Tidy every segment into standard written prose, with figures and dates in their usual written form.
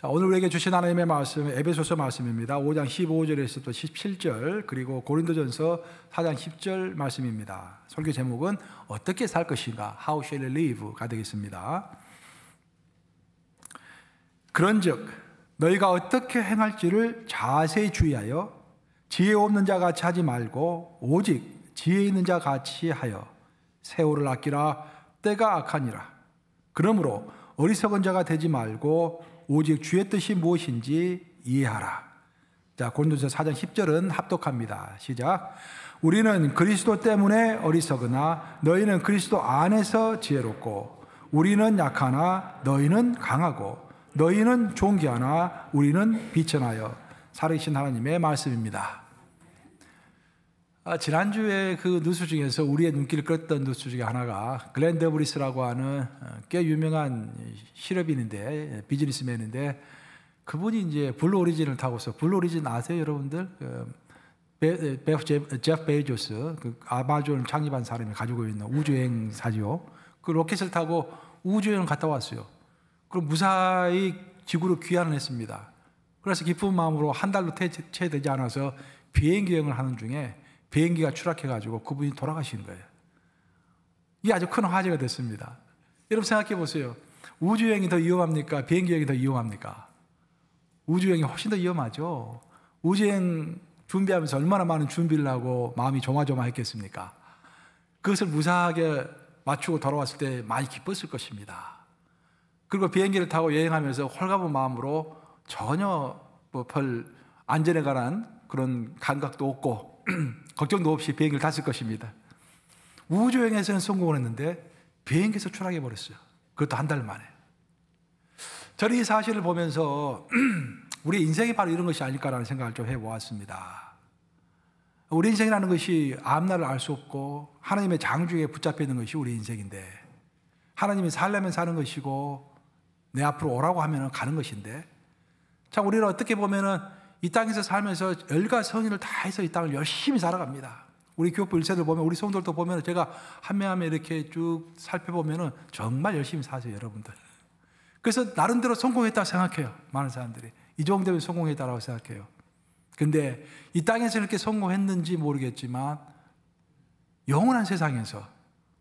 자, 오늘 우리에게 주신 하나님의 말씀은 에베소서 말씀입니다. 5장 15절에서 또 17절, 그리고 고린도전서 4장 10절 말씀입니다. 설교 제목은 어떻게 살 것인가, How shall I live가 되겠습니다. 그런즉 너희가 어떻게 행할지를 자세히 주의하여 지혜 없는 자 같이 하지 말고 오직 지혜 있는 자 같이 하여 세월을 아끼라. 때가 악하니라. 그러므로 어리석은 자가 되지 말고 오직 주의 뜻이 무엇인지 이해하라. 자, 고린도전서 4장 10절은 합독합니다. 시작. 우리는 그리스도 때문에 어리석으나 너희는 그리스도 안에서 지혜롭고, 우리는 약하나 너희는 강하고, 너희는 존귀하나 우리는 비천하여. 살아계신 하나님의 말씀입니다. 지난주에 그 뉴스 중에서 우리의 눈길을 끌었던 뉴스 중에 하나가 글렌 더브리스라고 하는 꽤 유명한 실업인인데, 비즈니스맨인데, 그분이 이제 블루 오리진을 타고서, 블루 오리진 아세요, 여러분들? 제프 베이조스, 그 아마존 창립한 사람이 가지고 있는 우주여행사죠. 그 로켓을 타고 우주여행 갔다 왔어요. 그럼 무사히 지구로 귀환을 했습니다. 그래서 기쁜 마음으로 한 달도 채 되지 않아서 비행기 여행을 하는 중에 비행기가 추락해가지고 그분이 돌아가신 거예요. 이게 아주 큰 화제가 됐습니다. 여러분 생각해 보세요. 우주여행이 더 위험합니까? 비행기 여행이 더 위험합니까? 우주여행이 훨씬 더 위험하죠. 우주여행 준비하면서 얼마나 많은 준비를 하고 마음이 조마조마했겠습니까? 그것을 무사하게 마치고 돌아왔을 때 많이 기뻤을 것입니다. 그리고 비행기를 타고 여행하면서 홀가분 마음으로 전혀 별 안전에 관한 그런 감각도 없고 걱정도 없이 비행기를 탔을 것입니다. 우주여행에서는 성공을 했는데 비행기에서 추락해 버렸어요. 그것도 한 달 만에. 저는 이 사실을 보면서 우리 인생이 바로 이런 것이 아닐까라는 생각을 좀 해보았습니다. 우리 인생이라는 것이 앞날을 알 수 없고 하나님의 장주에 붙잡혀 있는 것이 우리 인생인데, 하나님이 살려면 사는 것이고 내 앞으로 오라고 하면 가는 것인데, 참 우리는 어떻게 보면은 이 땅에서 살면서 열과 성의를 다해서 이 땅을 열심히 살아갑니다. 우리 교포 1세들 보면, 우리 성도들도 보면, 제가 한 명 한 명 이렇게 쭉 살펴보면은 정말 열심히 사세요, 여러분들. 그래서 나름대로 성공했다고 생각해요. 많은 사람들이 이 정도면 성공했다고 생각해요. 근데 이 땅에서 이렇게 성공했는지 모르겠지만 영원한 세상에서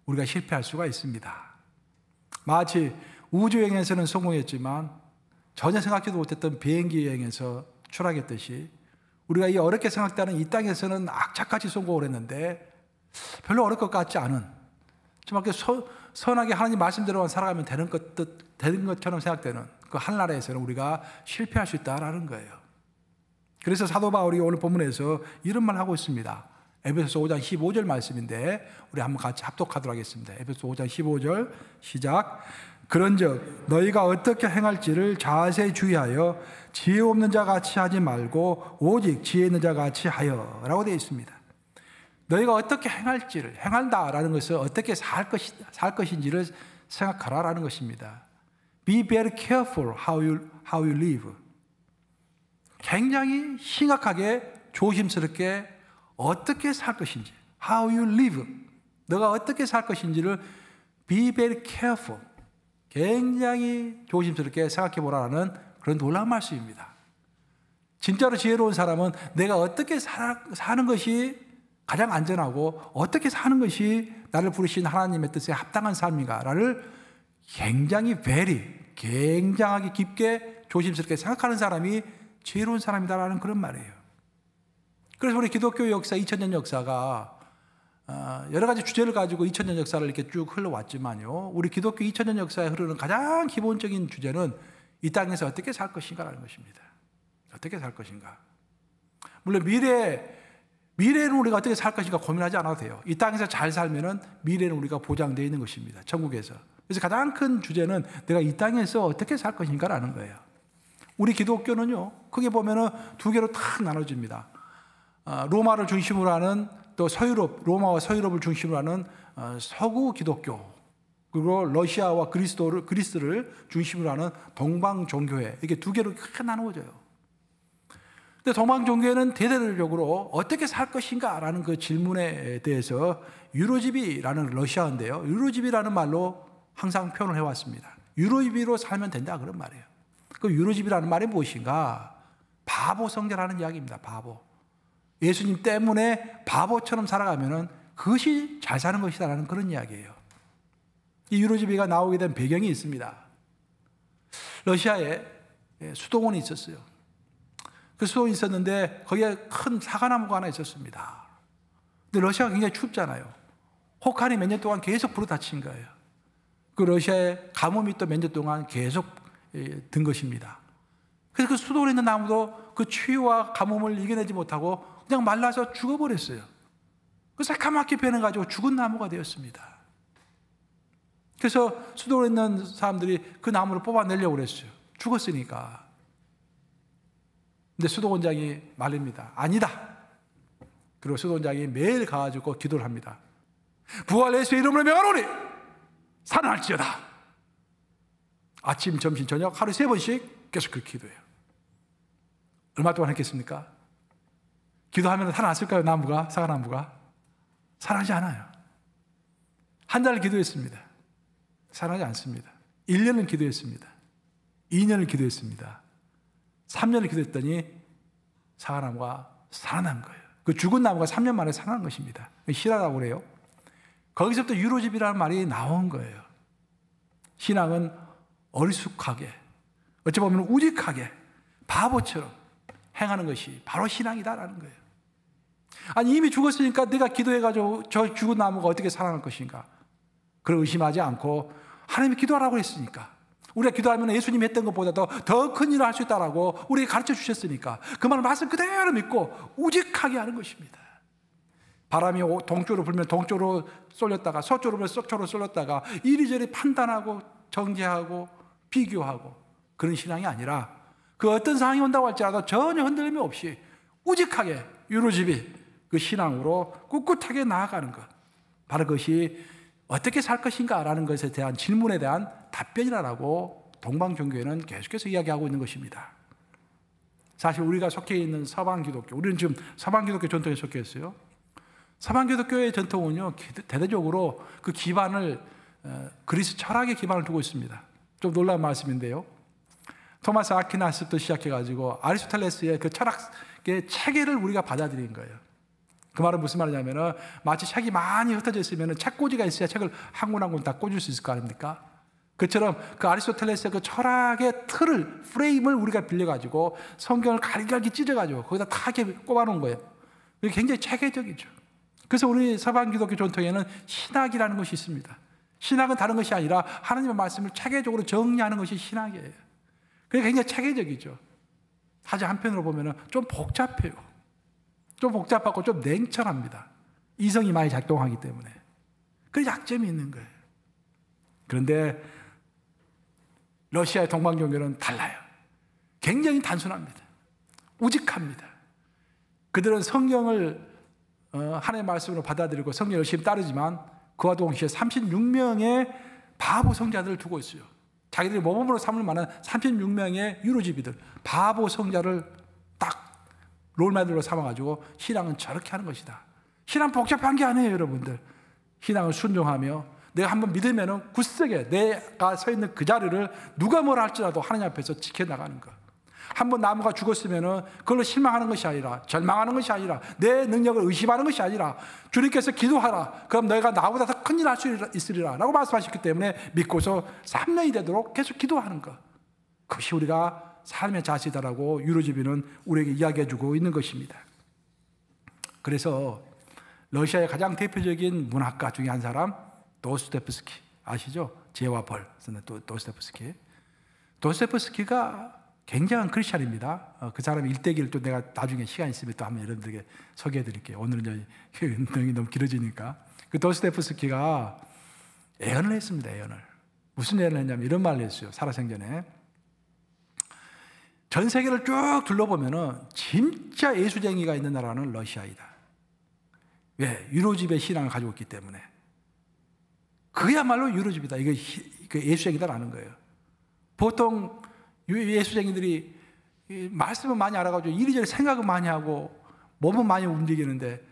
우리가 실패할 수가 있습니다. 마치 우주여행에서는 성공했지만 전혀 생각해도 못했던 비행기 여행에서 추락했듯이, 우리가 이 어렵게 생각되는 이 땅에서는 악착같이 성공을 했는데 별로 어려울 것 같지 않은, 정말 선하게 하나님 말씀대로만 살아가면 되는 것처럼 생각되는 그 하늘나라에서는 우리가 실패할 수 있다라는 거예요. 그래서 사도 바울이 오늘 본문에서 이런 말 하고 있습니다. 에베소서 5장 15절 말씀인데 우리 한번 같이 합독하도록 하겠습니다. 에베소서 5장 15절 시작. 그런즉 너희가 어떻게 행할지를 자세히 주의하여 지혜 없는 자 같이 하지 말고 오직 지혜 있는 자 같이 하여 라고 되어 있습니다. 너희가 어떻게 행할지를, 행한다라는 것은 어떻게 살 것인지를 생각하라라는 것입니다. Be very careful how you live. 굉장히 심각하게 조심스럽게 어떻게 살 것인지, how you live, 너가 어떻게 살 것인지를 be very careful, 굉장히 조심스럽게 생각해 보라는 그런 놀라운 말씀입니다. 진짜로 지혜로운 사람은 내가 어떻게 사는 것이 가장 안전하고 어떻게 사는 것이 나를 부르신 하나님의 뜻에 합당한 삶인가를 굉장하게 깊게 조심스럽게 생각하는 사람이 지혜로운 사람이다라는 그런 말이에요. 그래서 우리 기독교 역사, 2000년 역사가 여러 가지 주제를 가지고 2000년 역사를 이렇게 쭉 흘러왔지만요, 우리 기독교 2000년 역사에 흐르는 가장 기본적인 주제는 이 땅에서 어떻게 살 것인가라는 것입니다. 어떻게 살 것인가. 물론 미래는 우리가 어떻게 살 것인가 고민하지 않아도 돼요. 이 땅에서 잘 살면은 미래는 우리가 보장되어 있는 것입니다. 천국에서. 그래서 가장 큰 주제는 내가 이 땅에서 어떻게 살 것인가라는 거예요. 우리 기독교는요, 크게 보면은 두 개로 탁 나눠집니다. 로마를 중심으로 하는, 또 서유럽, 로마와 서유럽을 중심으로 하는 서구 기독교, 그리고 러시아와 그리스를 중심으로 하는 동방 종교회, 이게 두 개로 크게 나누어져요. 근데 동방 종교회는 대대적으로 어떻게 살 것인가라는 그 질문에 대해서 유로지비라는 러시아어인데요, 유로지비라는 말로 항상 표현을 해왔습니다. 유로지비로 살면 된다, 그런 말이에요. 그 유로집이라는 말이 무엇인가? 바보 성자라는 이야기입니다. 바보. 예수님 때문에 바보처럼 살아가면은 그것이 잘 사는 것이다라는 그런 이야기예요. 이 유로집이가 나오게 된 배경이 있습니다. 러시아에 수도원이 있었어요. 그 수도원이 있었는데 거기에 큰 사과나무가 하나 있었습니다. 근데 러시아가 굉장히 춥잖아요. 혹한이 몇 년 동안 계속 불어닥친 거예요. 그 러시아의 가뭄이 또 몇 년 동안 계속 든 것입니다. 그래서 그 수도원에 있는 나무도 그 추위와 가뭄을 이겨내지 못하고 그냥 말라서 죽어버렸어요. 그 새까맣게 변해가지고 죽은 나무가 되었습니다. 그래서 수도원에 있는 사람들이 그 나무를 뽑아내려고 그랬어요. 죽었으니까. 근데 수도원장이 말립니다. 아니다. 그리고 수도원장이 매일 가가지고 기도를 합니다. 부활 예수의 이름으로 명하노니 살아날지어다. 아침, 점심, 저녁 하루 3번씩 계속 그렇게 기도해요. 얼마 동안 했겠습니까? 기도하면 살아났을까요? 나무가, 사과나무가? 살아나지 않아요. 한 달을 기도했습니다. 살아나지 않습니다. 1년을 기도했습니다. 2년을 기도했습니다. 3년을 기도했더니 사과나무가 살아난 거예요. 그 죽은 나무가 3년 만에 살아난 것입니다. 신화라고 그래요. 거기서부터 유로집이라는 말이 나온 거예요. 신앙은 어리숙하게, 어찌 보면 우직하게, 바보처럼 행하는 것이 바로 신앙이다라는 거예요. 아니, 이미 죽었으니까 내가 기도해가지고 저 죽은 나무가 어떻게 살아날 것인가? 그걸 의심하지 않고 하나님이 기도하라고 했으니까, 우리가 기도하면 예수님이 했던 것보다도 더 큰 일을 할 수 있다라고 우리에게 가르쳐 주셨으니까 그 말을 말씀 그대로 믿고 우직하게 하는 것입니다. 바람이 동쪽으로 불면 동쪽으로 쏠렸다가 서쪽으로 불면 서쪽으로 쏠렸다가 이리저리 판단하고 정죄하고 비교하고 그런 신앙이 아니라 그 어떤 상황이 온다고 할지라도 전혀 흔들림이 없이 우직하게 유로집이 그 신앙으로 꿋꿋하게 나아가는 것, 바로 그것이 어떻게 살 것인가라는 것에 대한 질문에 대한 답변이라고 동방종교회는 계속해서 이야기하고 있는 것입니다. 사실 우리가 속해 있는 서방기독교, 우리는 지금 서방기독교 전통에 속해 있어요. 서방기독교의 전통은요, 대대적으로 그 기반을 그리스 철학의 기반을 두고 있습니다. 좀 놀라운 말씀인데요. 토마스 아퀴나스부터 시작해가지고 아리스토텔레스의 그 철학의 체계를 우리가 받아들인 거예요. 그 말은 무슨 말이냐면은 마치 책이 많이 흩어져 있으면 책꽂이가 있어야 책을 한 권 한 권 다 꽂을 수 있을 거 아닙니까? 그처럼 그 아리스토텔레스의 그 철학의 틀을, 프레임을 우리가 빌려가지고 성경을 갈기갈기 찢어가지고 거기다 다 이렇게 꼽아놓은 거예요. 이게 굉장히 체계적이죠. 그래서 우리 서방기독교 전통에는 신학이라는 것이 있습니다. 신학은 다른 것이 아니라 하나님의 말씀을 체계적으로 정리하는 것이 신학이에요. 그게 굉장히 체계적이죠. 하지만 한편으로 보면 좀 복잡해요. 좀 복잡하고 좀 냉철합니다. 이성이 많이 작동하기 때문에. 그 약점이 있는 거예요. 그런데 러시아의 동방종교는 달라요. 굉장히 단순합니다. 우직합니다. 그들은 성경을 하나님의 말씀으로 받아들이고 성경 열심히 따르지만 그와 동시에 36명의 바보 성자들을 두고 있어요. 자기들이 모범으로 삼을 만한 36명의 유로집이들, 바보 성자를 딱 롤모델로 삼아가지고 신앙은 저렇게 하는 것이다. 신앙 복잡한 게 아니에요, 여러분들. 신앙을 순종하며 내가 한번 믿으면 굳세게 내가 서 있는 그 자리를 누가 뭐라 할지라도 하나님 앞에서 지켜나가는 것. 한번 나무가 죽었으면 그걸로 실망하는 것이 아니라, 절망하는 것이 아니라, 내 능력을 의심하는 것이 아니라 주님께서 기도하라. 그럼 너희가 나보다 더 큰 일 할 수 있으리라 라고 말씀하셨기 때문에 믿고서 3년이 되도록 계속 기도하는 것. 그것이 우리가 삶의 자세다라고 유로집이는 우리에게 이야기해 주고 있는 것입니다. 그래서 러시아의 가장 대표적인 문학가 중에 한 사람, 도스토옙스키 아시죠? 죄와 벌 쓰는 도스토옙스키. 도스토옙스키가 굉장한 크리스찬입니다. 그 사람의 일대기를 또 내가 나중에 시간 있으면 또 한번 여러분들에게 소개해 드릴게요. 오늘은 운동이 너무 길어지니까. 그 도스토옙스키가 예언을 했습니다. 예언을. 무슨 예언을 했냐면 이런 말을 했어요. 살아생전에. 전 세계를 쭉 둘러보면은 진짜 예수쟁이가 있는 나라는 러시아이다. 왜? 유로집의 신앙을 가지고 있기 때문에. 그야말로 유로집이다. 이게 예수쟁이다라는 거예요. 보통 예수쟁이들이 말씀은 많이 알아가지고 이리저리 생각은 많이 하고 몸은 많이 움직이는데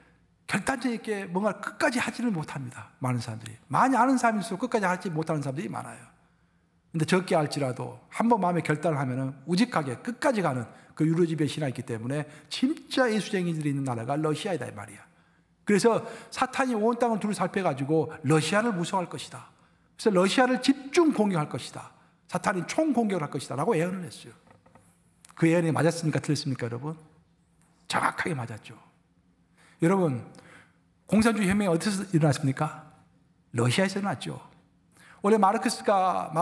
결단력 있게 뭔가 끝까지 하지를 못합니다. 많은 사람들이. 많이 아는 사람일수록 끝까지 하지 못하는 사람들이 많아요. 근데 적게 할지라도 한번 마음에 결단을 하면은 우직하게 끝까지 가는 그 유로지배 신화가 있기 때문에 진짜 예수쟁이들이 있는 나라가 러시아이다 이 말이야. 그래서 사탄이 온 땅을 두루 살펴가지고 러시아를 무서워할 것이다. 그래서 러시아를 집중 공격할 것이다. 사탄이 총 공격을 할 것이다 라고 예언을 했어요. 그 예언이 맞았습니까? 틀렸습니까 여러분? 정확하게 맞았죠. 여러분, 공산주의 혁명이 어디서 일어났습니까? 러시아에서 일어났죠. 원래 마르크스가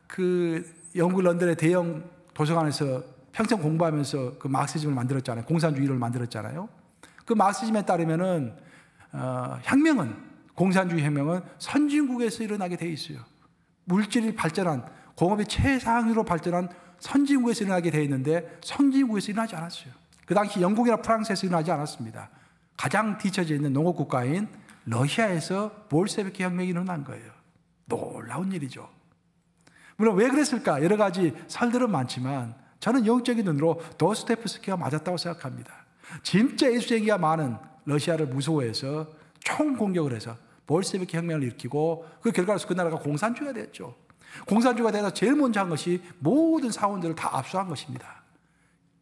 그 영국 런던의 대형 도서관에서 평생 공부하면서 그 마르크시즘을 만들었잖아요. 공산주의를 만들었잖아요. 그 마르크시즘에 따르면은 공산주의 혁명은 선진국에서 일어나게 돼 있어요. 물질이 발전한, 공업이 최상위로 발전한 선진국에서 일어나게 돼 있는데 선진국에서 일어나지 않았어요. 그 당시 영국이나 프랑스에서 일어나지 않았습니다. 가장 뒤처져 있는 농업 국가인 러시아에서 볼셰비키 혁명이 일어난 거예요. 놀라운 일이죠. 물론 왜 그랬을까? 여러 가지 설들은 많지만 저는 영적인 눈으로 도스토옙스키가 맞았다고 생각합니다. 진짜 예수쟁이가 많은 러시아를 무서워해서 총공격을 해서 볼셰비키 혁명을 일으키고 그 결과로서 그 나라가 공산주의가 됐죠. 공산주의가 돼서 제일 먼저 한 것이 모든 사원들을 다 압수한 것입니다.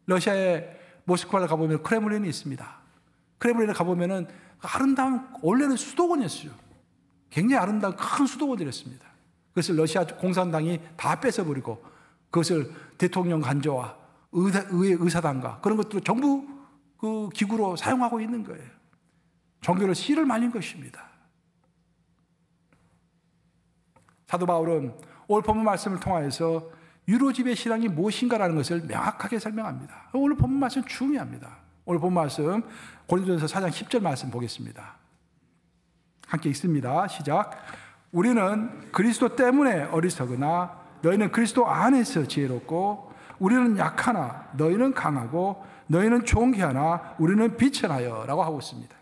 러시아의 모스크바를 가보면 크렘린이 있습니다. 크렘린을 가보면은 아름다운, 원래는 수도원이었어요. 굉장히 아름다운 큰 수도원이었습니다. 그것을 러시아 공산당이 다 뺏어버리고 그것을 대통령 간조와 의회 의사당과 그런 것들을 정부 그 기구로 사용하고 있는 거예요. 종교를 씨를 말린 것입니다. 사도 바울은 오늘 본문 말씀을 통하여서 유로지배 신앙이 무엇인가라는 것을 명확하게 설명합니다. 오늘 본문 말씀 중요합니다. 오늘 본문 말씀 고린도전서 4장 10절 말씀 보겠습니다. 함께 읽습니다. 시작. 우리는 그리스도 때문에 어리석으나 너희는 그리스도 안에서 지혜롭고 우리는 약하나 너희는 강하고 너희는 존귀하나 우리는 비천하여 라고 하고 있습니다.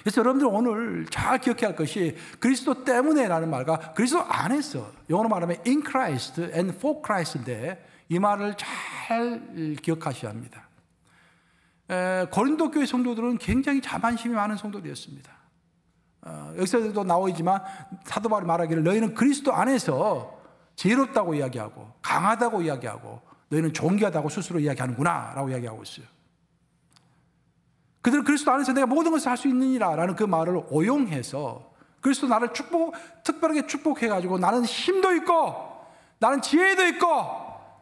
그래서 여러분들 오늘 잘 기억해야 할 것이 그리스도 때문에 라는 말과 그리스도 안에서, 영어로 말하면 in Christ and for Christ인데 이 말을 잘 기억하셔야 합니다. 고린도 교회 성도들은 굉장히 자만심이 많은 성도들이었습니다. 여기서도 나오지만 사도 바울이 말하기를 너희는 그리스도 안에서 지혜롭다고 이야기하고 강하다고 이야기하고 너희는 존귀하다고 스스로 이야기하는구나 라고 이야기하고 있어요. 그들은 그리스도 안에서 내가 모든 것을 할 수 있느니라 라는 그 말을 오용해서 그리스도 나를 특별하게 축복해가지고 나는 힘도 있고 나는 지혜도 있고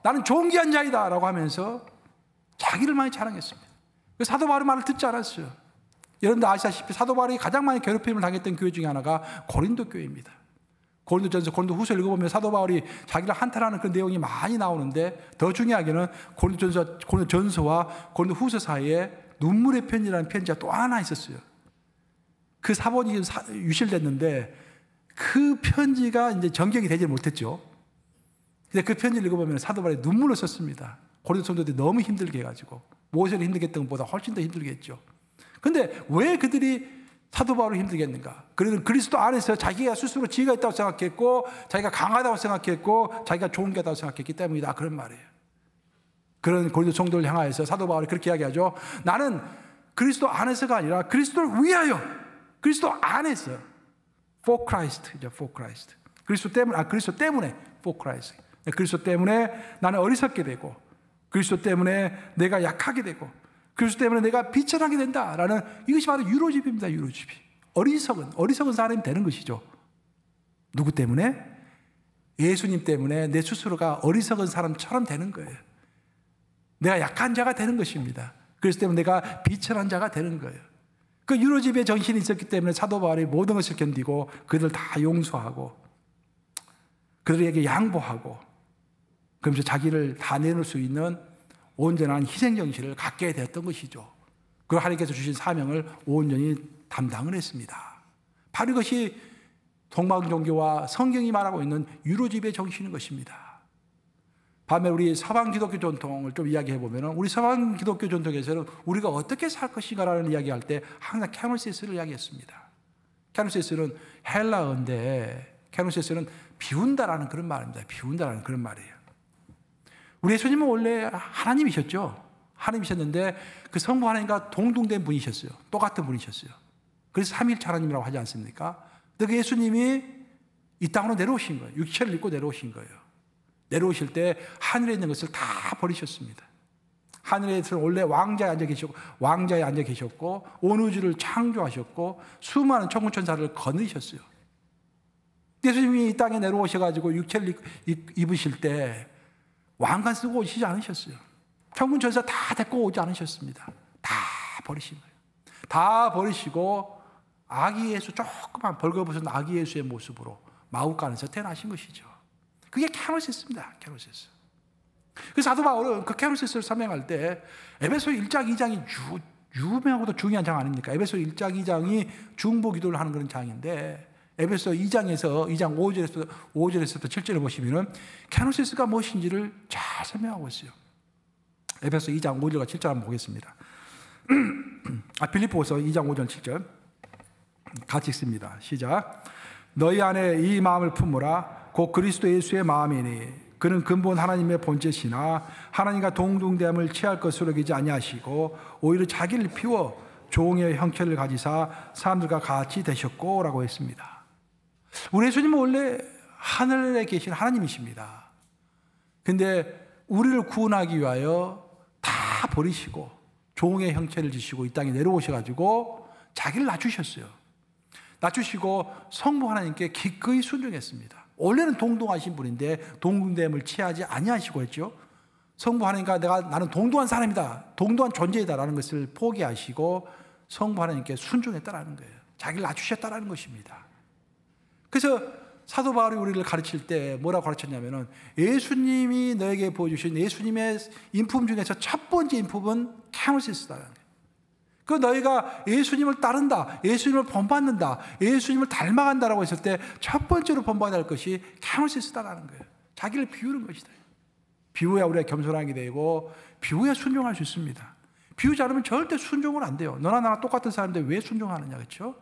나는 존귀한 자이다 라고 하면서 자기를 많이 자랑했습니다. 사도 바울의 말을 듣지 않았어요. 여러분들 아시다시피 사도 바울이 가장 많이 괴롭힘을 당했던 교회 중에 하나가 고린도 교회입니다. 고린도전서, 고린도후서를 읽어보면 사도 바울이 자기를 한탄하는 그런 내용이 많이 나오는데 더 중요하게는 고린도전서와 고린도후서 사이에 눈물의 편지라는 편지가 또 하나 있었어요. 그 사본이 유실됐는데 그 편지가 이제 전격이 되지 못했죠. 근데 그 편지를 읽어보면 사도 바울이 눈물을 썼습니다. 고린도 성도들이 너무 힘들게 해가지고 모세를 힘들게 했던 것보다 훨씬 더 힘들게 했죠. 근데 왜 그들이 사도 바울을 힘들게 했는가? 그들은 그리스도 안에서 자기가 스스로 지혜가 있다고 생각했고 자기가 강하다고 생각했고 자기가 존귀하다고 생각했기 때문이다. 그런 말이에요. 그런 고린도 성도를 향하여서 사도 바울이 그렇게 이야기하죠. 나는 그리스도 안에서가 아니라 그리스도를 위하여 그리스도 안에서 for Christ, for Christ. 그리스도 때문에 for Christ. 그리스도 때문에 나는 어리석게 되고 그리스도 때문에 내가 약하게 되고 그리스도 때문에 내가 비천하게 된다라는 이것이 바로 유로집입니다. 유로집이. 어리석은 사람이 되는 것이죠. 누구 때문에? 예수님 때문에 내 스스로가 어리석은 사람처럼 되는 거예요. 내가 약한 자가 되는 것입니다. 그래서 때문에 내가 비천한 자가 되는 거예요. 그 유로집의 정신이 있었기 때문에 사도 바울이 모든 것을 견디고 그들 다 용서하고 그들에게 양보하고 그러면서 자기를 다 내놓을 수 있는 온전한 희생정신을 갖게 되었던 것이죠. 그 하나님께서 주신 사명을 온전히 담당을 했습니다. 바로 이것이 동방종교와 성경이 말하고 있는 유로집의 정신인 것입니다. 반면 우리 서방 기독교 전통을 좀 이야기해 보면 우리 서방 기독교 전통에서는 우리가 어떻게 살 것인가라는 이야기할 때 항상 캐노시스를 이야기했습니다. 캐노시스는 헬라어인데 캐노시스는 비운다라는 그런 말입니다. 비운다라는 그런 말이에요. 우리 예수님은 원래 하나님이셨죠. 하나님이셨는데 그 성부 하나님과 동등된 분이셨어요. 똑같은 분이셨어요. 그래서 삼위일체 하나님이라고 하지 않습니까? 근데 그 예수님이 이 땅으로 내려오신 거예요. 육체를 입고 내려오신 거예요. 내려오실 때 하늘에 있는 것을 다 버리셨습니다. 하늘에서 원래 왕자에 앉아 계셨고 온 우주를 창조하셨고 수많은 천군 천사를 거느리셨어요. 예수님이 이 땅에 내려오셔가지고 육체를 입으실 때 왕관 쓰고 오시지 않으셨어요. 천군 천사 다 데리고 오지 않으셨습니다. 다 버리신 거예요. 다 버리시고 아기 예수, 조그만 벌거벗은 아기 예수의 모습으로 마구간에서 태어나신 것이죠. 그게 캐노시스입니다. 캐노시스. 그래서 사도 바울은 그 캐노시스를 설명할 때 에베소 1장 2장이 유명하고도 중요한 장 아닙니까? 에베소 1장 2장이 중보 기도를 하는 그런 장인데 에베소 2장에서 2장 5절에서부터 7절을 보시면은 캐노시스가 무엇인지를 잘 설명하고 있어요. 에베소 2장 5절과 7절 한번 보겠습니다. 빌립보서 2장 5절 7절 같이 읽습니다. 시작. 너희 안에 이 마음을 품으라. 곧 그리스도 예수의 마음이니 그는 근본 하나님의 본체시나 하나님과 동등됨을 취할 것으로 여기지 아니하시고 오히려 자기를 비워 종의 형체를 가지사 사람들과 같이 되셨고 라고 했습니다. 우리 예수님은 원래 하늘에 계신 하나님이십니다. 근데 우리를 구원하기 위하여 다 버리시고 종의 형체를 지시고 이 땅에 내려오셔가지고 자기를 낮추셨어요. 낮추시고 성부 하나님께 기꺼이 순종했습니다. 원래는 동등하신 분인데 동등됨을 취하지 아니하시고 했죠. 성부 하나님과 나는 동등한 사람이다, 동등한 존재이다라는 것을 포기하시고 성부 하나님께 순종했다라는 거예요. 자기를 낮추셨다라는 것입니다. 그래서 사도 바울이 우리를 가르칠 때 뭐라고 가르쳤냐면은 예수님이 너에게 보여주신 예수님의 인품 중에서 첫 번째 인품은 캐노시스다라는 거예요. 그 너희가 예수님을 따른다, 예수님을 본받는다, 예수님을 닮아간다라고 했을 때 첫 번째로 본받아야 할 것이 캐노시스다라는 거예요. 자기를 비우는 것이다. 비우야 우리가 겸손하게 되고 비우야 순종할 수 있습니다. 비우지 않으면 절대 순종은 안 돼요. 너나 나나 똑같은 사람인데 왜 순종하느냐, 그렇죠?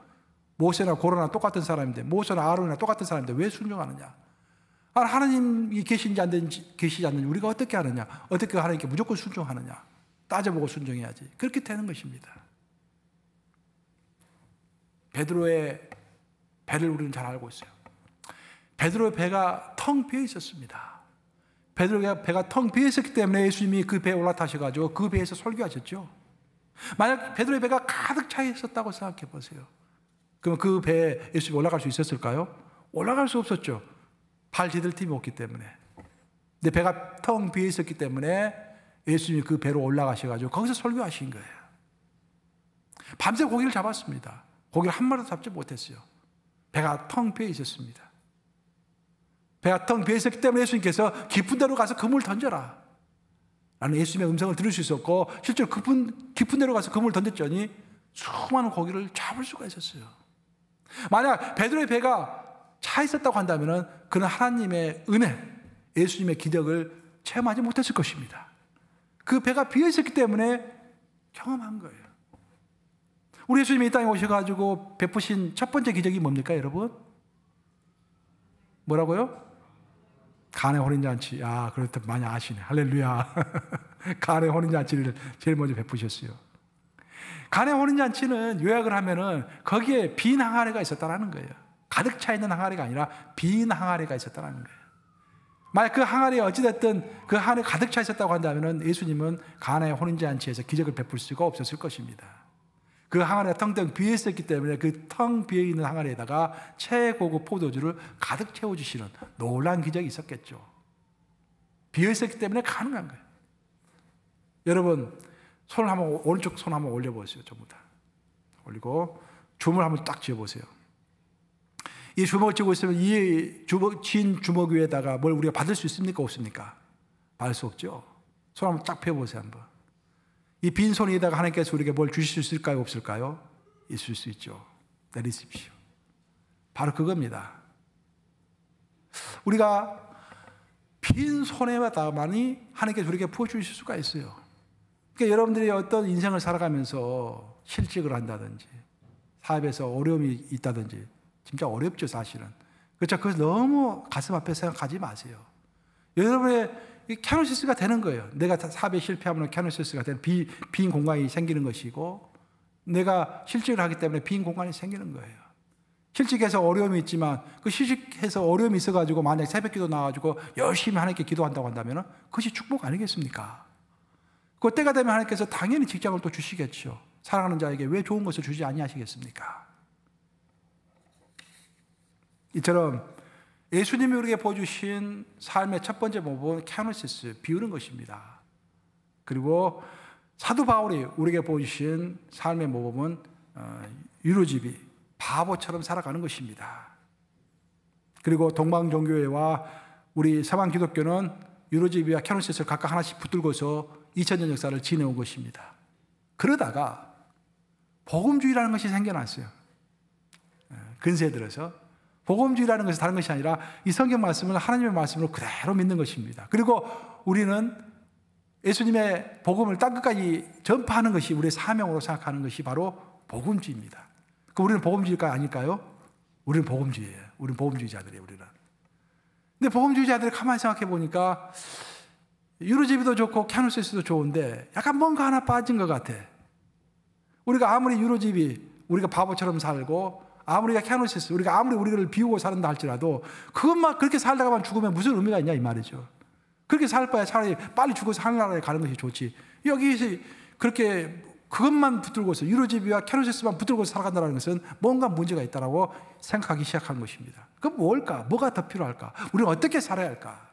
모세나 고로나 똑같은 사람인데, 모세나 아론이나 똑같은 사람인데 왜 순종하느냐? 하나님이 계시지 않는지 우리가 어떻게 하느냐? 어떻게 하나님께 무조건 순종하느냐? 따져보고 순종해야지. 그렇게 되는 것입니다. 베드로의 배를 우리는 잘 알고 있어요. 베드로의 배가 텅 비어 있었습니다. 베드로의 배가 텅 비어 있었기 때문에 예수님이 그 배에 올라타셔가지고 그 배에서 설교하셨죠. 만약 베드로의 배가 가득 차 있었다고 생각해 보세요. 그럼 그 배에 예수님이 올라갈 수 있었을까요? 올라갈 수 없었죠. 발 디딜 틈이 없기 때문에. 근데 배가 텅 비어 있었기 때문에 예수님이 그 배로 올라가셔가지고 거기서 설교하신 거예요. 밤새 고기를 잡았습니다. 고기를 한 마리도 잡지 못했어요. 배가 텅 비어 있었습니다. 배가 텅 비어 있었기 때문에 예수님께서 깊은 데로 가서 그물을 던져라 라는 예수님의 음성을 들을 수 있었고, 실제로 깊은 데로 가서 그물을 던졌더니 수많은 고기를 잡을 수가 있었어요. 만약 베드로의 배가 차 있었다고 한다면 그는 하나님의 은혜, 예수님의 기적을 체험하지 못했을 것입니다. 그 배가 비어 있었기 때문에 경험한 거예요. 우리 예수님이 이 땅에 오셔가지고 베푸신 첫 번째 기적이 뭡니까, 여러분? 뭐라고요? 가나의 혼인잔치. 그렇다 많이 아시네. 할렐루야. 가나의 혼인잔치를 제일 먼저 베푸셨어요. 가나의 혼인잔치는 요약을 하면은 거기에 빈 항아리가 있었다라는 거예요. 가득 차 있는 항아리가 아니라 빈 항아리가 있었다라는 거예요. 만약 그 항아리에 어찌됐든 그 항아리에 가득 차 있었다고 한다면 예수님은 가나의 혼인잔치에서 기적을 베풀 수가 없었을 것입니다. 그 항아리가 텅텅 비어 있었기 때문에 그 텅 비어 있는 항아리에다가 최고급 포도주를 가득 채워주시는 놀라운 기적이 있었겠죠. 비어 있었기 때문에 가능한 거예요. 여러분, 오른쪽 손 한번 올려보세요. 전부 다 올리고 주먹을 한번 딱 쥐어보세요. 이 주먹을 쥐고 있으면 이 쥔 주먹 위에다가 뭘 우리가 받을 수 있습니까, 없습니까? 받을 수 없죠. 손 한번 딱 펴보세요. 한번. 이 빈 손에다가 하나님께서 우리에게 뭘 주실 수 있을까요, 없을까요? 있을 수 있죠. 내리십시오. 바로 그겁니다. 우리가 빈 손에다만이 하나님께서 우리에게 부어주실 수가 있어요. 그러니까 여러분들이 어떤 인생을 살아가면서 실직을 한다든지 사업에서 어려움이 있다든지 진짜 어렵죠, 사실은. 그렇죠. 그래서 너무 가슴 아파 생각하지 마세요. 여러분의 캐노시스가 되는 거예요. 내가 사업에 실패하면 캐노시스가 되는 빈 공간이 생기는 것이고, 내가 실직을 하기 때문에 빈 공간이 생기는 거예요. 실직해서 어려움이 있지만 그 실직해서 어려움이 있어가지고 만약 새벽기도 나와가지고 열심히 하나님께 기도한다고 한다면 그것이 축복 아니겠습니까? 그 때가 되면 하나님께서 당연히 직장을 또 주시겠죠. 사랑하는 자에게 왜 좋은 것을 주지 아니하시겠습니까? 이처럼 예수님이 우리에게 보여주신 삶의 첫 번째 모범은 캐노시스, 비우는 것입니다. 그리고 사도 바울이 우리에게 보여주신 삶의 모범은 유로집이 바보처럼 살아가는 것입니다. 그리고 동방종교회와 우리 서방 기독교는 유로집이와 캐노시스를 각각 하나씩 붙들고서 2000년 역사를 지내온 것입니다. 그러다가 복음주의라는 것이 생겨났어요. 근세에 들어서 복음주의라는 것이 다른 것이 아니라 이 성경 말씀을 하나님의 말씀으로 그대로 믿는 것입니다. 그리고 우리는 예수님의 복음을 땅끝까지 전파하는 것이 우리의 사명으로 생각하는 것이 바로 복음주의입니다. 우리는 복음주의일까 아닐까요? 우리는 복음주의예요. 우리는 복음주의자들이에요. 우리는. 근데 복음주의자들이 가만히 생각해 보니까 유로집이도 좋고 캐노시스도 좋은데 약간 뭔가 하나 빠진 것 같아. 우리가 아무리 유로집이 우리가 바보처럼 살고 아무리 캐노시스 우리가 아무리 우리를 비우고 산다 할지라도 그것만 그렇게 살다가만 죽으면 무슨 의미가 있냐 이 말이죠. 그렇게 살 바에 차라리 빨리 죽어서 하늘나라에 가는 것이 좋지. 여기서 그렇게 그것만 붙들고서 유로집이와 캐노시스만 붙들고서 살아간다는 것은 뭔가 문제가 있다라고 생각하기 시작한 것입니다. 그럼 뭘까? 뭐가 더 필요할까? 우리는 어떻게 살아야 할까?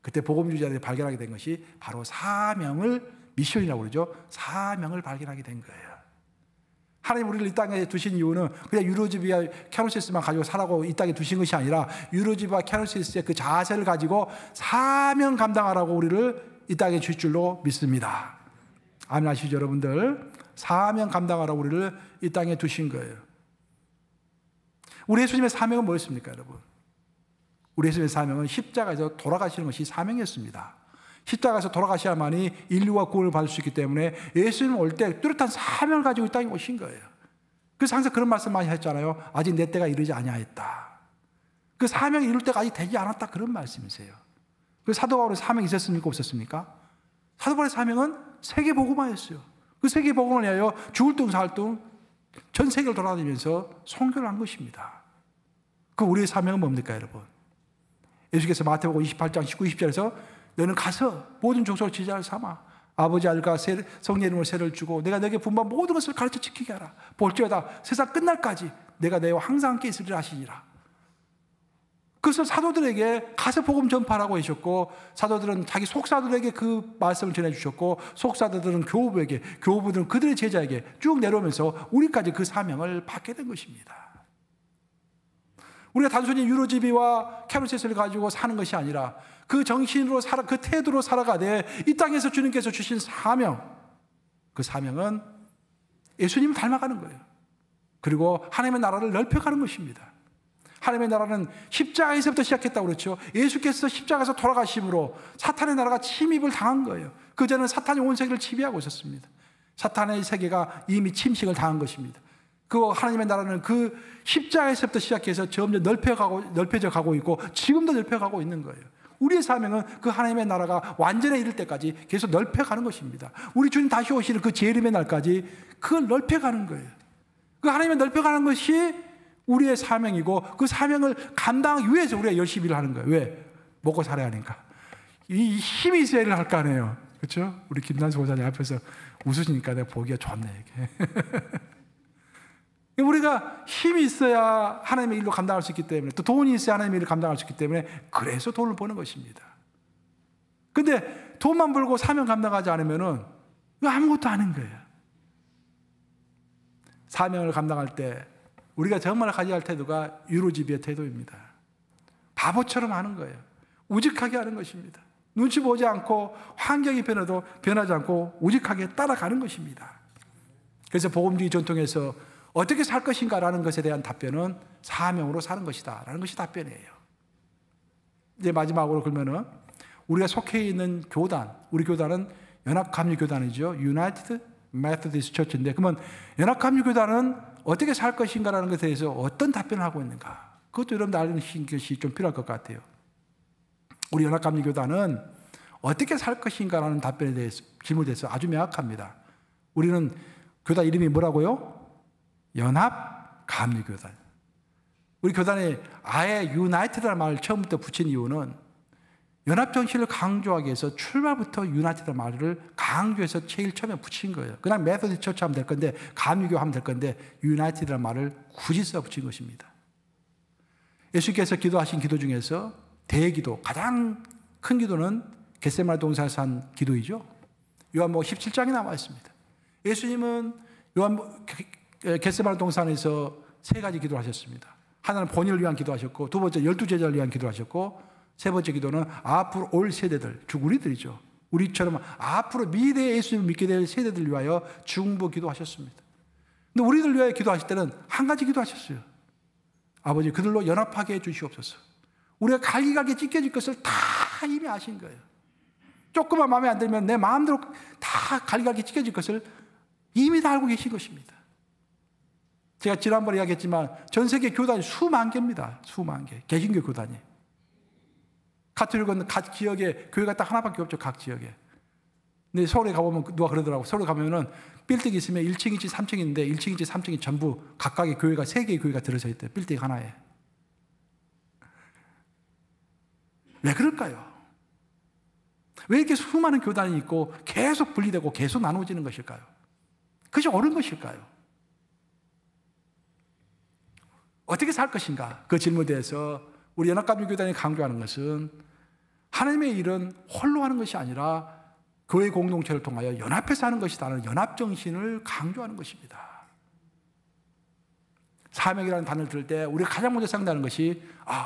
그때 복음주의자들이 발견하게 된 것이 바로 사명을, 미션이라고 그러죠. 사명을 발견하게 된 거예요. 하나님 우리를 이 땅에 두신 이유는 그냥 유로집이와 캐노시스만 가지고 살라고 이 땅에 두신 것이 아니라 유로집과 캐노시스의 그 자세를 가지고 사명 감당하라고 우리를 이 땅에 주실 줄로 믿습니다. 아멘 하시죠 여러분들? 사명 감당하라고 우리를 이 땅에 두신 거예요. 우리 예수님의 사명은 뭐였습니까 여러분? 우리 예수님의 사명은 십자가에서 돌아가시는 것이 사명이었습니다. 십자가에서 돌아가셔야만이 인류가 구원을 받을 수 있기 때문에 예수님 올 때 뚜렷한 사명을 가지고 이 땅에 오신 거예요. 그래서 항상 그런 말씀 많이 했잖아요. 아직 내 때가 이르지 아니하였다. 그 사명이 이룰 때가 아직 되지 않았다 그런 말씀이세요. 그 사도 바울의 사명이 있었습니까 없었습니까? 사도 바울의 사명은 세계 복음화였어요. 그 세계 복음을 위하여 죽을 둥 살 둥 전 세계를 돌아다니면서 선교를 한 것입니다. 그 우리의 사명은 뭡니까 여러분? 예수께서 마태복음 28장 19, 20절에서 너는 가서 모든 족속을 제자를 삼아 아버지 아들과 성령 이름으로 세를 주고 내가 너에게 분부한 모든 것을 가르쳐 지키게 하라. 볼지어다 세상 끝날까지 내가 너희와 항상 함께 있으리라 하시니라. 그래서 사도들에게 가서 복음 전파라고 하셨고 사도들은 자기 속사들에게 그 말씀을 전해주셨고 속사들은 교우부에게 교우부들은 그들의 제자에게 쭉 내려오면서 우리까지 그 사명을 받게 된 것입니다. 우리가 단순히 유로집이와 캐노시스를 가지고 사는 것이 아니라 그 정신으로 그 태도로 살아가되 이 땅에서 주님께서 주신 사명, 그 사명은 예수님을 닮아가는 거예요. 그리고 하나님의 나라를 넓혀가는 것입니다. 하나님의 나라는 십자가에서부터 시작했다고 그렇죠. 예수께서 십자가에서 돌아가심으로 사탄의 나라가 침입을 당한 거예요. 그전에는 사탄이 온 세계를 지배하고 있었습니다. 사탄의 세계가 이미 침식을 당한 것입니다. 그 하나님의 나라는 그 십자가에서부터 시작해서 점점 넓혀져 가고 있고 지금도 넓혀가고 있는 거예요. 우리의 사명은 그 하나님의 나라가 완전에 이를 때까지 계속 넓혀가는 것입니다. 우리 주님 다시 오시는 그 재림의 날까지 그걸 넓혀가는 거예요. 그 하나님의 넓혀가는 것이 우리의 사명이고 그 사명을 감당하기 위해서 우리가 열심히 일을 하는 거예요. 왜? 먹고 살아야 하니까. 이 힘이 있어야 일을 할 거 아니에요. 그렇죠? 우리 김난수 고사님 앞에서 웃으시니까 내가 보기가 좋네. 이게. 우리가 힘이 있어야 하나님의 일로 감당할 수 있기 때문에 또 돈이 있어야 하나님의 일을 감당할 수 있기 때문에 그래서 돈을 버는 것입니다. 근데 돈만 벌고 사명 감당하지 않으면은 아무것도 아닌 거예요. 사명을 감당할 때 우리가 정말 가져야 할 태도가 유로집의 태도입니다. 바보처럼 하는 거예요. 우직하게 하는 것입니다. 눈치 보지 않고 환경이 변해도 변하지 않고 우직하게 따라가는 것입니다. 그래서 복음주의 전통에서 어떻게 살 것인가라는 것에 대한 답변은 사명으로 사는 것이다 라는 것이 답변이에요. 이제 마지막으로 그러면은 우리가 속해 있는 교단, 우리 교단은 연합감리교단이죠. United Methodist Church인데 그러면 연합감리교단은 어떻게 살 것인가라는 것에 대해서 어떤 답변을 하고 있는가? 그것도 여러분들 알는 것이 좀 필요할 것 같아요. 우리 연합감리교단은 어떻게 살 것인가라는 답변에 대해서 질문에 대해서 아주 명확합니다. 우리는 교단 이름이 뭐라고요? 연합감리교단. 우리 교단에 아예 유나이티드라는 말을 처음부터 붙인 이유는 연합정신을 강조하기 위해서 출발부터 유나이티드라는 말을 강조해서 제일 처음에 붙인 거예요. 그냥 메소디스트 처치 하면 될 건데, 감리교 하면 될 건데 유나이티드라는 말을 굳이 써 붙인 것입니다. 예수께서 기도하신 기도 중에서 대기도, 가장 큰 기도는 겟세마네 동산에서 한 기도이죠. 요한복음 17장에 나와 있습니다. 예수님은 겟세마네 동산에서 세 가지 기도를 하셨습니다. 하나는 본인을 위한 기도하셨고, 두 번째 12제자를 위한 기도하셨고, 세 번째 기도는 앞으로 올 세대들, 즉 우리들이죠. 우리처럼 앞으로 미래의 예수님을 믿게 될 세대들을 위하여 중보 기도하셨습니다. 근데 우리들 위하여 기도하실 때는 한 가지 기도하셨어요. 아버지, 그들로 연합하게 해주시옵소서. 우리가 갈기갈기 찢겨질 것을 다 이미 아신 거예요. 조금만 마음에 안 들면 내 마음대로 다 갈기갈기 찢겨질 것을 이미 다 알고 계신 것입니다. 제가 지난번에 이야기했지만 전 세계 교단이 수만 개입니다. 수만 개. 개신교 교단이. 가톨릭은 각 지역에 교회가 딱 하나밖에 없죠. 각 지역에. 근데 서울에 가보면 누가 그러더라고. 서울에 가면은 빌딩이 있으면 1층, 2층, 3층이 있는데 1층, 2층, 3층이 전부 각각의 교회가 3개의 교회가 들어서 있대요. 빌딩 하나에. 왜 그럴까요? 왜 이렇게 수많은 교단이 있고 계속 분리되고 계속 나누어지는 것일까요? 그것이 옳은 것일까요? 어떻게 살 것인가? 그 질문에 대해서 우리 연합감리교단이 강조하는 것은 하나님의 일은 홀로 하는 것이 아니라 교회 공동체를 통하여 연합해서 하는 것이라는 연합정신을 강조하는 것입니다. 사명이라는 단어를 들을 때 우리가 가장 먼저 생각나는 것이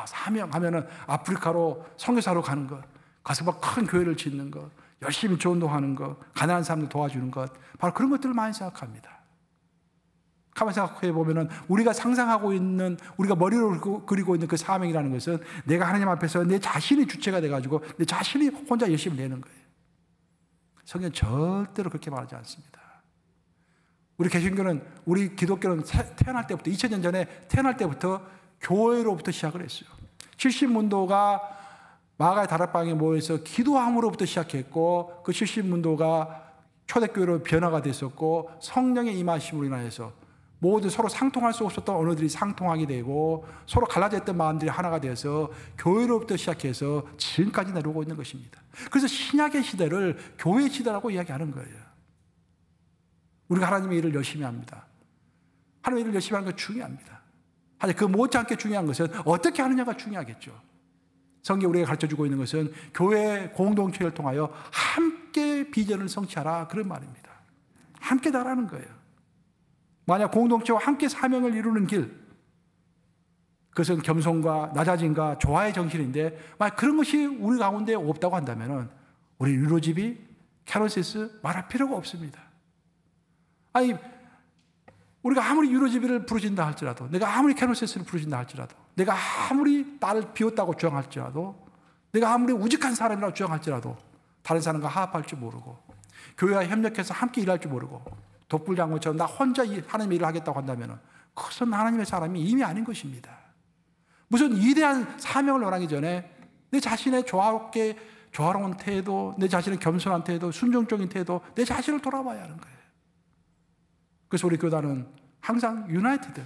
사명하면은 아프리카로 선교사로 가는 것, 가서 막 큰 교회를 짓는 것, 열심히 전도하는 것, 가난한 사람들 도와주는 것, 바로 그런 것들을 많이 생각합니다. 가만히 생각해 보면은 우리가 상상하고 있는, 우리가 머리로 그리고 있는 그 사명이라는 것은 내가 하나님 앞에서 내 자신이 주체가 돼가지고 내 자신이 혼자 열심히 내는 거예요. 성경은 절대로 그렇게 말하지 않습니다. 우리 개신교는, 우리 기독교는 태어날 때부터, 2000년 전에 태어날 때부터 교회로부터 시작을 했어요. 70문도가 마가의 다락방에 모여서 기도함으로부터 시작했고, 그 70문도가 초대교회로 변화가 됐었고, 성령의 임하심으로 인하여서 모두 서로 상통할 수 없었던 언어들이 상통하게 되고, 서로 갈라져 있던 마음들이 하나가 되어서 교회로부터 시작해서 지금까지 내려오고 있는 것입니다. 그래서 신약의 시대를 교회 시대라고 이야기하는 거예요. 우리가 하나님의 일을 열심히 합니다. 하나님의 일을 열심히 하는 건 중요합니다. 하지만 그 못지않게 중요한 것은 어떻게 하느냐가 중요하겠죠. 성경이 우리가 가르쳐주고 있는 것은 교회 공동체를 통하여 함께 비전을 성취하라, 그런 말입니다. 함께 나라는 거예요. 만약 공동체와 함께 사명을 이루는 길, 그것은 겸손과 낮아짐과 조화의 정신인데, 만약 그런 것이 우리 가운데 없다고 한다면 우리 유로집이 캐노시스 말할 필요가 없습니다. 아니, 우리가 아무리 유로집이를 부르신다 할지라도, 내가 아무리 캐노시스를 부르신다 할지라도, 내가 아무리 나를 비웠다고 주장할지라도, 내가 아무리 우직한 사람이라고 주장할지라도 다른 사람과 화합할 줄 모르고, 교회와 협력해서 함께 일할 줄 모르고, 독불장군처럼 나 혼자 하나님의 일을 하겠다고 한다면 그것은 하나님의 사람이 이미 아닌 것입니다. 무슨 위대한 사명을 원하기 전에 내 자신의 조화로운 태도, 내 자신의 겸손한 태도, 순종적인 태도, 내 자신을 돌아봐야 하는 거예요. 그래서 우리 교단은 항상 유나이티드,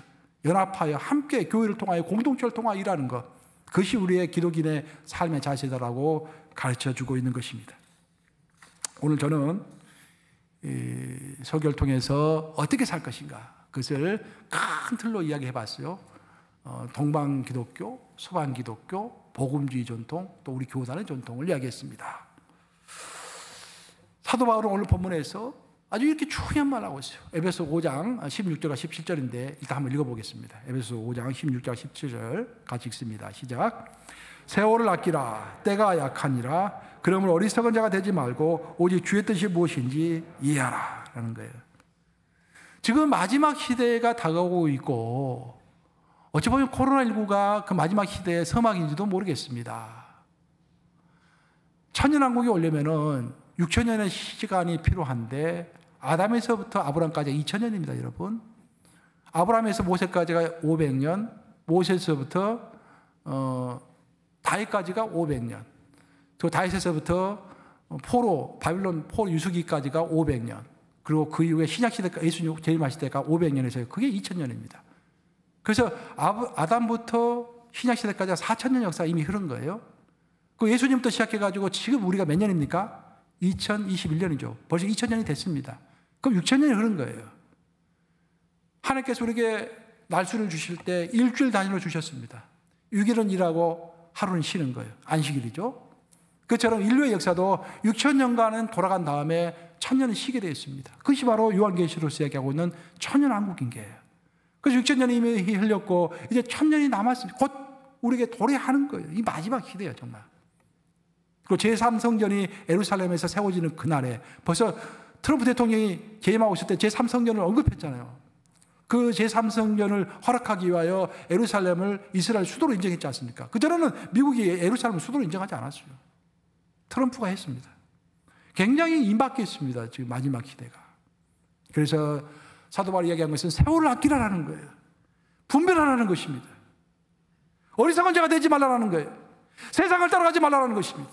연합하여 함께 교회를 통하여 공동체를 통하여 일하는 것, 그것이 우리의 기독인의 삶의 자세다라고 가르쳐주고 있는 것입니다. 오늘 저는 이 설교를 통해서 어떻게 살 것인가, 그것을 큰 틀로 이야기해 봤어요. 동방 기독교, 서방 기독교, 복음주의 전통, 또 우리 교단의 전통을 이야기했습니다. 사도 바울은 오늘 본문에서 아주 이렇게 중요한 말을 하고 있어요. 에베소 5장 16절과 17절인데 일단 한번 읽어보겠습니다. 에베소 5장 16절 17절 같이 읽습니다. 시작. 세월을 아끼라, 때가 약하니라. 그러므로 어리석은 자가 되지 말고 오직 주의 뜻이 무엇인지 이해하라 라는 거예요. 지금 마지막 시대가 다가오고 있고, 어찌 보면 코로나19가 그 마지막 시대의 서막인지도 모르겠습니다. 천년왕국이 오려면은 6천년의 시간이 필요한데, 아담에서부터 아브람까지 2천년입니다, 여러분. 아브람에서 모세까지가 500년, 모세에서부터 다윗까지가 500년, 또 다윗에서부터 바빌론 포로 유수기까지가 500년, 그리고 그 이후에 신약시대가 예수님 재림하실 때가 500년에서 그게 2000년입니다. 그래서 아담부터 신약시대까지 4,000년 역사가 이미 흐른 거예요. 그 예수님부터 시작해가지고 지금 우리가 몇 년입니까? 2021년이죠. 벌써 2000년이 됐습니다. 그럼 6,000년이 흐른 거예요. 하나님께서 우리에게 날수를 주실 때 일주일 단위로 주셨습니다. 6일은 일하고 하루는 쉬는 거예요. 안식일이죠. 그처럼 인류의 역사도 6,000년간은 돌아간 다음에 1,000년은 쉬게 되어 있습니다. 그것이 바로 요한계시록에서 얘기하고 있는 천년왕국인계예요. 그래서 6,000년이 이미 흘렸고 이제 1,000년이 남았습니다. 곧 우리에게 도래하는 거예요. 이 마지막 시대예요, 정말. 그리고 제3성전이 예루살렘에서 세워지는 그날에 벌써 트럼프 대통령이 재임하고 있을 때 제3성전을 언급했잖아요. 그 제3성전을 허락하기 위하여 예루살렘을 이스라엘 수도로 인정했지 않습니까? 그전에는 미국이 예루살렘을 수도로 인정하지 않았어요. 트럼프가 했습니다. 굉장히 임박했습니다. 지금 마지막 시대가. 그래서 사도 바울이 이야기한 것은 세월을 아끼라라는 거예요. 분별하라는 것입니다. 어리석은 자가 되지 말라라는 거예요. 세상을 따라가지 말라라는 것입니다.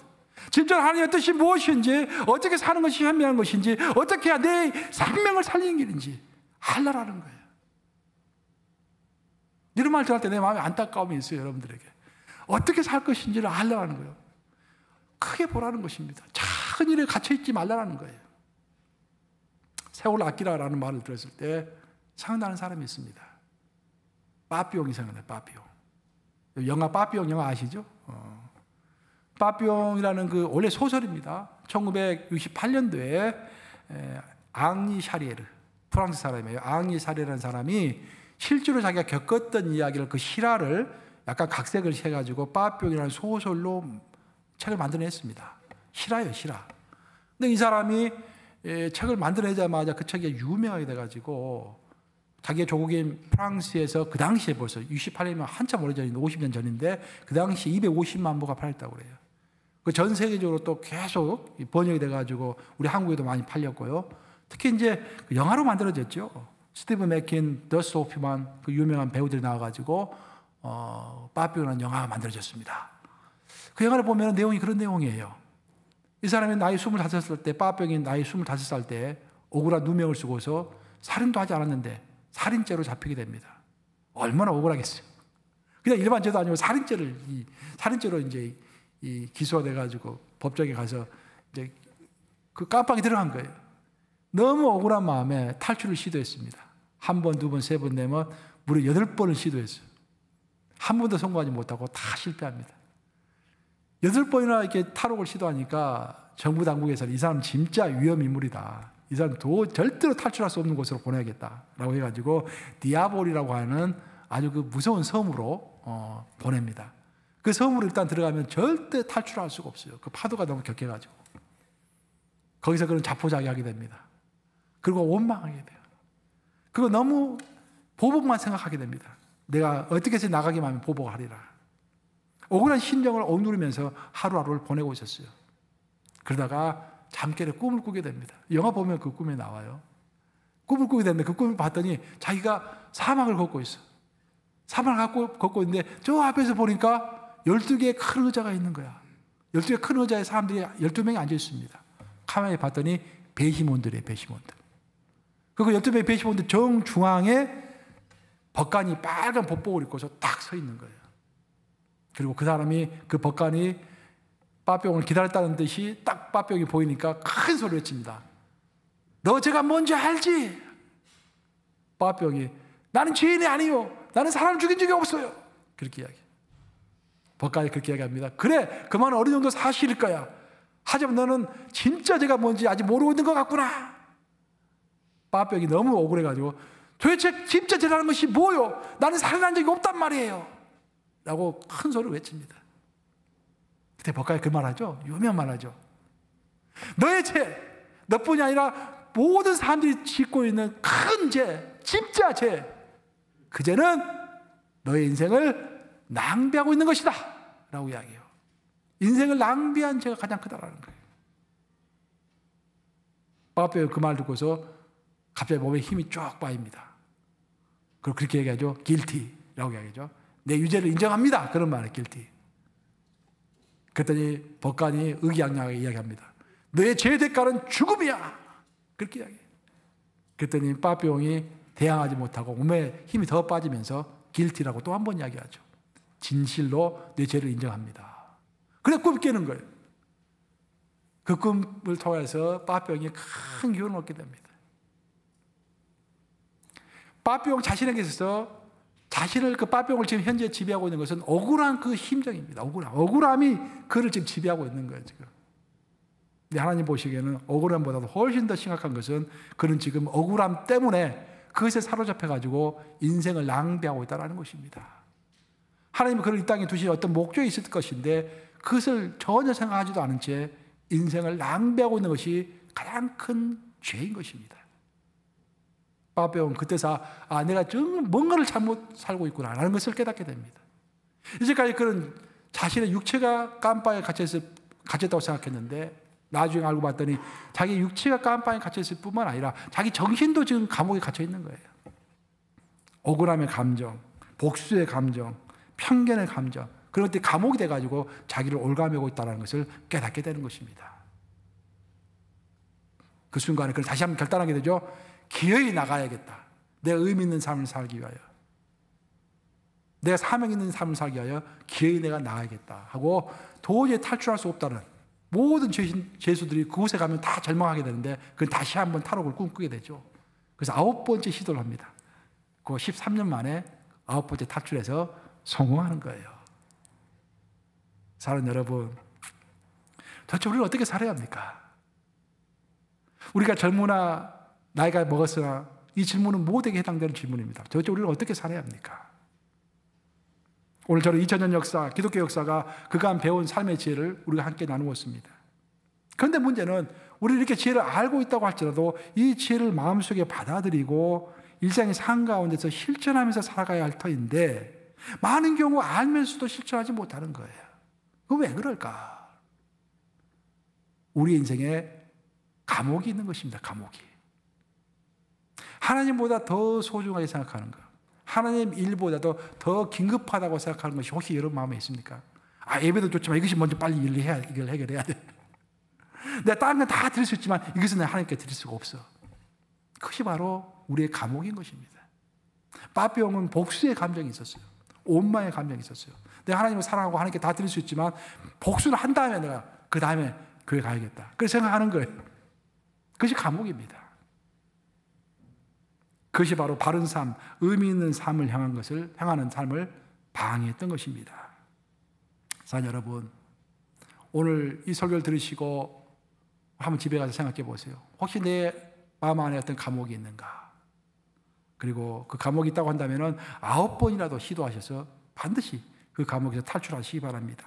진짜 하나님의 뜻이 무엇인지, 어떻게 사는 것이 현명한 것인지, 어떻게 해야 내 생명을 살리는 길인지 알라라는 거예요. 이런 말 들을 때 내 마음에 안타까움이 있어요, 여러분들에게. 어떻게 살 것인지를 알라라는 거예요. 크게 보라는 것입니다. 작은 일에 갇혀있지 말라라는 거예요. 세월을 아끼라라는 말을 들었을 때 생각나는 사람이 있습니다. 빠삐용이 생각나요, 빠삐용. 영화 빠삐용 영화 아시죠? 빠삐용이라는 그 원래 소설입니다. 1968년도에 앙리 샤리에르, 프랑스 사람이에요. 앙리 샤리에르라는 사람이 실제로 자기가 겪었던 이야기를 그 실화를 약간 각색을 해가지고 빠삐용이라는 소설로 책을 만들어냈습니다. 실화예요, 실화. 근데 이 사람이 책을 만들어내자마자 그 책이 유명하게 돼가지고 자기의 조국인 프랑스에서 그 당시에 벌써 68년이면 한참 오래전인데 50년 전인데 그 당시 250만 부가 팔렸다고 그래요. 그 전 세계적으로 또 계속 번역이 돼가지고 우리 한국에도 많이 팔렸고요. 특히 이제 영화로 만들어졌죠. 스티브 맥킨, 더스트 호프만 그 유명한 배우들이 나와가지고 빠삐용이라는 영화가 만들어졌습니다. 그 영화를 보면 내용이 그런 내용이에요. 이 사람이 나이 25살 때, 빠삐용이 나이 25살 때 억울한 누명을 쓰고서 살인도 하지 않았는데 살인죄로 잡히게 됩니다. 얼마나 억울하겠어요. 그냥 일반 죄도 아니고 살인죄로 이제 기소가 돼가지고 법정에 가서 이제 그 깜빡이 들어간 거예요. 너무 억울한 마음에 탈출을 시도했습니다. 한 번, 두 번, 세 번 내면 무려 8번을 시도했어요. 한 번도 성공하지 못하고 다 실패합니다. 8번이나 이렇게 탈옥을 시도하니까 정부 당국에서는 이 사람 진짜 위험 인물이다. 이 사람 절대로 탈출할 수 없는 곳으로 보내야겠다라고 해가지고 디아볼이라고 하는 아주 그 무서운 섬으로 보냅니다. 그 섬으로 일단 들어가면 절대 탈출할 수가 없어요. 그 파도가 너무 격해가지고. 거기서 그런 자포자기하게 됩니다. 그리고 원망하게 돼요. 그거 너무 보복만 생각하게 됩니다. 내가 어떻게 해서 나가기만 하면 보복을 하리라. 억울한 심정을 억누르면서 하루하루를 보내고 있었어요. 그러다가 잠결에 꿈을 꾸게 됩니다. 영화 보면 그 꿈에 나와요. 꿈을 꾸게 됐는데 그 꿈을 봤더니 자기가 사막을 걷고 있어. 사막을 걷고 있는데 저 앞에서 보니까 12개의 큰 의자가 있는 거야. 12개 큰 의자에 사람들이 12명이 앉아 있습니다. 가만히 봤더니 배심원들이에요, 배심원들. 그리고 12명의 배심원들 정중앙에 법관이 빨간 법복을 입고서 딱 서 있는 거예요. 그리고 그 사람이 그 법관이 빠삐용을 기다렸다는 듯이 딱 빠삐용이 보이니까 큰 소리를 외칩니다. 너 제가 뭔지 알지? 빠삐용이 나는 죄인이 아니요. 나는 사람을 죽인 적이 없어요. 그렇게 이야기해요. 법관이 그렇게 이야기합니다. 그래, 그 말은 어느 정도 사실일 거야. 하지만 너는 진짜 제가 뭔지 아직 모르고 있는 것 같구나. 빠삐용이 너무 억울해가지고 도대체 진짜 죄라는 것이 뭐요? 나는 살인한 적이 없단 말이에요. 라고 큰 소리를 외칩니다. 그때 법관이 그 말하죠. 유명한 말하죠. 너의 죄, 너뿐이 아니라 모든 사람들이 짓고 있는 큰 죄, 진짜 죄, 그 죄는 너의 인생을 낭비하고 있는 것이다 라고 이야기해요. 인생을 낭비한 죄가 가장 크다라는 거예요. 빠삐용이 그 말 듣고서 갑자기 몸에 힘이 쫙 빠집니다. 그리고 그렇게 얘기하죠. guilty라고 이야기하죠. 내 유죄를 인정합니다. 그런 말이에요. guilty. 그랬더니 법관이 의기양양하게 이야기합니다. 너의 죄의 대가는 죽음이야. 그렇게 이야기해요. 그랬더니 빠삐용이 대항하지 못하고 몸에 힘이 더 빠지면서 guilty라고 또 한 번 이야기하죠. 진실로 내 죄를 인정합니다. 그래 꿈 깨는 거예요. 그 꿈을 통해서 빠병이 큰 기운을 얻게 됩니다. 빠병 자신에게 있어서 자신을 그 빠병을 지금 현재 지배하고 있는 것은 억울한 그 심정입니다. 억울함이 그를 지금 지배하고 있는 거예요, 지금. 근데 하나님 보시기에는 억울함보다도 훨씬 더 심각한 것은 그는 지금 억울함 때문에 그것에 사로잡혀가지고 인생을 낭비하고 있다는 것입니다. 하나님은 그를 이 땅에 두신 어떤 목적이 있을 것인데 그것을 전혀 생각하지도 않은 채 인생을 낭비하고 있는 것이 가장 큰 죄인 것입니다. 바베온 그때서 내가 정말 뭔가를 잘못 살고 있구나 라는 것을 깨닫게 됩니다. 이제까지 그는 자신의 육체가 깜빵에 갇혔다고 생각했는데 나중에 알고 봤더니 자기 육체가 깜빵에 갇혀있을 뿐만 아니라 자기 정신도 지금 감옥에 갇혀 있는 거예요. 억울함의 감정, 복수의 감정, 편견의 감정, 그런 것들이 감옥이 돼가지고 자기를 올가매고 있다는 것을 깨닫게 되는 것입니다. 그 순간에 그는 다시 한번 결단하게 되죠. 기어이 나가야겠다. 내 의미 있는 삶을 살기 위하여, 내가 사명 있는 삶을 살기 위하여 기어이 내가 나가야겠다 하고 도저히 탈출할 수 없다는 모든 죄수들이 그곳에 가면 다 절망하게 되는데 그건 다시 한번 탈옥을 꿈꾸게 되죠. 그래서 9번째 시도를 합니다. 그 13년 만에 9번째 탈출해서 성공하는 거예요. 사랑하는 여러분, 도대체 우리는 어떻게 살아야 합니까? 우리가 젊으나 나이가 먹었으나 이 질문은 모두에게 해당되는 질문입니다. 도대체 우리는 어떻게 살아야 합니까? 오늘 저는 2000년 역사, 기독교 역사가 그간 배운 삶의 지혜를 우리가 함께 나누었습니다. 그런데 문제는 우리 이렇게 지혜를 알고 있다고 할지라도 이 지혜를 마음속에 받아들이고 일상의 삶 가운데서 실천하면서 살아가야 할 터인데 많은 경우 알면서도 실천하지 못하는 거예요. 그거 왜 그럴까? 우리 인생에 감옥이 있는 것입니다. 감옥이. 하나님보다 더 소중하게 생각하는 것, 하나님 일보다도 더 긴급하다고 생각하는 것이 혹시 여러분 마음에 있습니까? 예배도 좋지만 이것이 먼저 빨리 이걸 해결해야 돼. 내가 다른 건 다 드릴 수 있지만 이것은 내가 하나님께 드릴 수가 없어. 그것이 바로 우리의 감옥인 것입니다. 바비옹은 복수의 감정이 있었어요. 원망의 감정이 있었어요. 내가 하나님을 사랑하고 하나님께 다 드릴 수 있지만 복수를 한 다음에 내가 그 다음에 교회 가야겠다. 그렇게 생각하는 거예요. 그것이 감옥입니다. 그것이 바로 바른 삶, 의미 있는 삶을 향하는 삶을 방해했던 것입니다. 사랑하는 여러분, 오늘 이 설교를 들으시고 한번 집에 가서 생각해 보세요. 혹시 내 마음 안에 어떤 감옥이 있는가? 그리고 그 감옥이 있다고 한다면 9번이라도 시도하셔서 반드시 그 감옥에서 탈출하시기 바랍니다.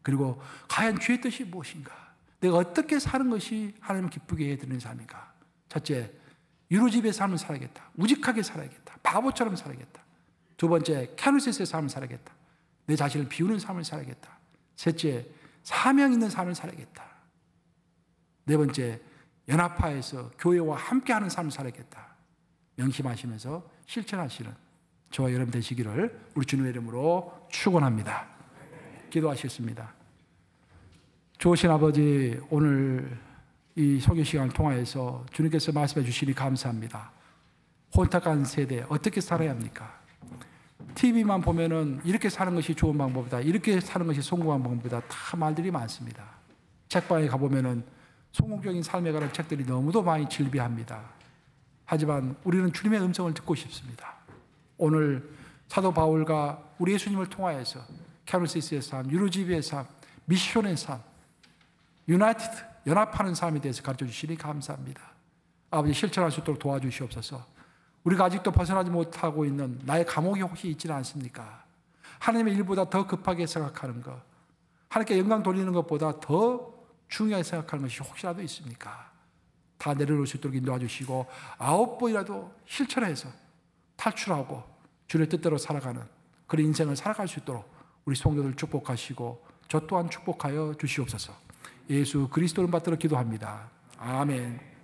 그리고 과연 주의 뜻이 무엇인가? 내가 어떻게 사는 것이 하나님을 기쁘게 해드리는 삶인가? 첫째, 유로집의 삶을 살아야겠다. 우직하게 살아야겠다. 바보처럼 살아야겠다. 두 번째, 캐노시스의 삶을 살아야겠다. 내 자신을 비우는 삶을 살아야겠다. 셋째, 사명 있는 삶을 살아야겠다. 네 번째, 연합파에서 교회와 함께하는 삶을 살아야겠다. 명심하시면서 실천하시는 저와 여러분 되시기를 우리 주님의 이름으로 축원합니다. 기도하시겠습니다. 좋으신 아버지, 오늘 이 설교 시간을 통하여서 주님께서 말씀해 주시니 감사합니다. 혼탁한 세대 어떻게 살아야 합니까? TV만 보면은 이렇게 사는 것이 좋은 방법이다, 이렇게 사는 것이 성공한 방법이다, 다 말들이 많습니다. 책방에 가보면은 성공적인 삶에 관한 책들이 너무도 많이 질비합니다. 하지만 우리는 주님의 음성을 듣고 싶습니다. 오늘 사도 바울과 우리 예수님을 통하여서 캐노시스의 삶, 유로집의 삶, 미션의 삶, 유나이티드 연합하는 삶에 대해서 가르쳐 주시니 감사합니다. 아버지, 실천할 수 있도록 도와주시옵소서. 우리가 아직도 벗어나지 못하고 있는 나의 감옥이 혹시 있지는 않습니까? 하나님의 일보다 더 급하게 생각하는 것, 하나님께 영광 돌리는 것보다 더 중요하게 생각하는 것이 혹시라도 있습니까? 다 내려놓을 수 있도록 인도해 주시고 9번이라도 실천해서 탈출하고 주의 뜻대로 살아가는 그런 인생을 살아갈 수 있도록 우리 성도들 축복하시고 저 또한 축복하여 주시옵소서. 예수 그리스도를 받들어 기도합니다. 아멘.